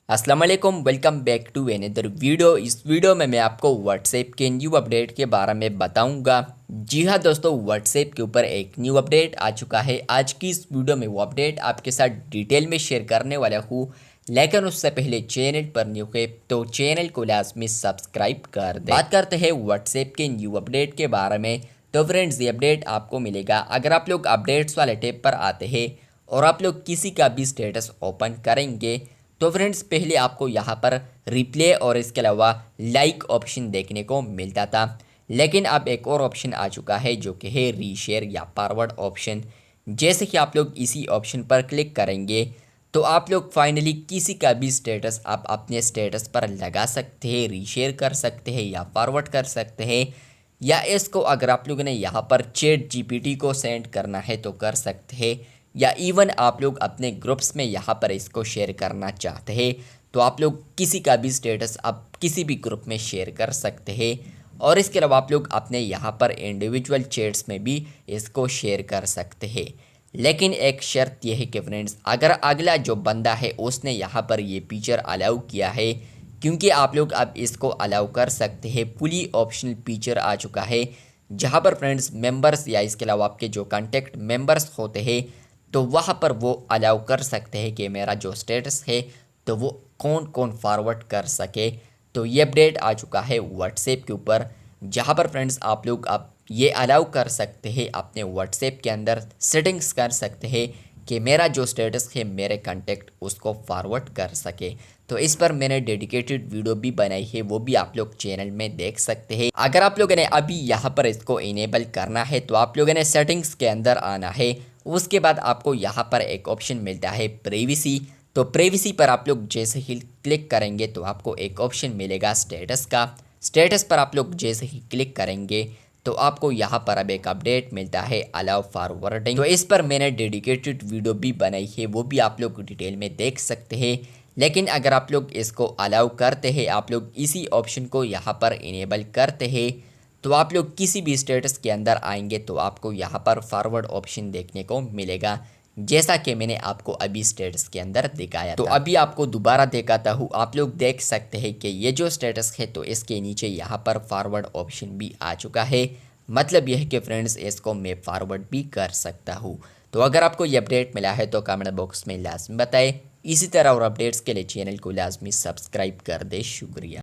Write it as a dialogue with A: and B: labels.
A: अस्सलाम वालेकुम, welcome back to another video. इस वीडियो में मैं आपको व्हाट्सएप के न्यू अपडेट के बारे में बताऊंगा। जी हाँ दोस्तों, व्हाट्सएप के ऊपर एक न्यू अपडेट आ चुका है। आज की इस वीडियो में वो अपडेट आपके साथ डिटेल में शेयर करने वाला हूँ, लेकिन उससे पहले चैनल पर न्यू है तो चैनल को लाजमी सब्सक्राइब कर दें। बात करते हैं व्हाट्सएप के न्यू अपडेट के बारे में। तो फ्रेंड्स, ये अपडेट आपको मिलेगा अगर आप लोग अपडेट्स वाले टैब पर आते हैं और आप लोग किसी का भी स्टेटस ओपन करेंगे तो फ्रेंड्स पहले आपको यहाँ पर रिप्ले और इसके अलावा लाइक ऑप्शन देखने को मिलता था, लेकिन अब एक और ऑप्शन आ चुका है जो कि है रीशेयर या फॉरवर्ड ऑप्शन। जैसे कि आप लोग इसी ऑप्शन पर क्लिक करेंगे तो आप लोग फाइनली किसी का भी स्टेटस आप अपने स्टेटस पर लगा सकते हैं, रीशेयर कर सकते हैं या फॉरवर्ड कर सकते हैं, या इसको अगर आप लोगों ने यहाँ पर चैट जीपीटी को सेंड करना है तो कर सकते हैं, या इवन आप लोग अपने ग्रुप्स में यहाँ पर इसको शेयर करना चाहते हैं तो आप लोग किसी का भी स्टेटस आप किसी भी ग्रुप में शेयर कर सकते हैं। और इसके अलावा आप लोग अपने यहाँ पर इंडिविजुअल चैट्स में भी इसको शेयर कर सकते हैं। लेकिन एक शर्त यह है कि फ्रेंड्स, अगर अगला जो बंदा है उसने यहाँ पर ये फीचर अलाउ किया है, क्योंकि आप लोग अब इसको अलाउ कर सकते हैं। फुली ऑप्शनल फीचर आ चुका है जहाँ पर फ्रेंड्स मेंबर्स या इसके अलावा आपके जो कॉन्टैक्ट मेंबर्स होते हैं तो वहाँ पर वो अलाउ कर सकते हैं कि मेरा जो स्टेटस है तो वो कौन कौन फॉरवर्ड कर सके। तो ये अपडेट आ चुका है व्हाट्सएप के ऊपर, जहाँ पर फ्रेंड्स आप लोग अब ये अलाउ कर सकते हैं, अपने व्हाट्सएप के अंदर सेटिंग्स कर सकते हैं कि मेरा जो स्टेटस है मेरे कांटेक्ट उसको फॉरवर्ड कर सके। तो इस पर मैंने डेडिकेटेड वीडियो भी बनाई है, वो भी आप लोग चैनल में देख सकते हैं। अगर आप लोगों ने अभी यहाँ पर इसको इनेबल करना है तो आप लोगों ने सेटिंग्स के अंदर आना है। उसके बाद आपको यहाँ पर एक ऑप्शन मिलता है प्राइवेसी। तो प्राइवेसी पर आप लोग जैसे ही क्लिक करेंगे तो आपको एक ऑप्शन मिलेगा स्टेटस का। स्टेटस पर आप लोग जैसे ही क्लिक करेंगे तो आपको यहाँ पर अब एक अपडेट मिलता है अलाउ फॉरवर्डिंग। तो इस पर मैंने डेडिकेटेड वीडियो भी बनाई है, वो भी आप लोग डिटेल में देख सकते हैं। लेकिन अगर आप लोग इसको अलाउ करते हैं, आप लोग इसी ऑप्शन को यहाँ पर इनेबल करते हैं तो आप लोग किसी भी स्टेटस के अंदर आएंगे तो आपको यहाँ पर फॉरवर्ड ऑप्शन देखने को मिलेगा, जैसा कि मैंने आपको अभी स्टेटस के अंदर दिखाया। तो अभी आपको दोबारा दिखाता हूँ। आप लोग देख सकते हैं कि ये जो स्टेटस है तो इसके नीचे यहाँ पर फॉरवर्ड ऑप्शन भी आ चुका है। मतलब यह है कि फ्रेंड्स इसको मैं फॉरवर्ड भी कर सकता हूँ। तो अगर आपको ये अपडेट मिला है तो कमेंट बॉक्स में लाजमी बताएं। इसी तरह और अपडेट्स के लिए चैनल को लाजमी सब्सक्राइब कर दे। शुक्रिया।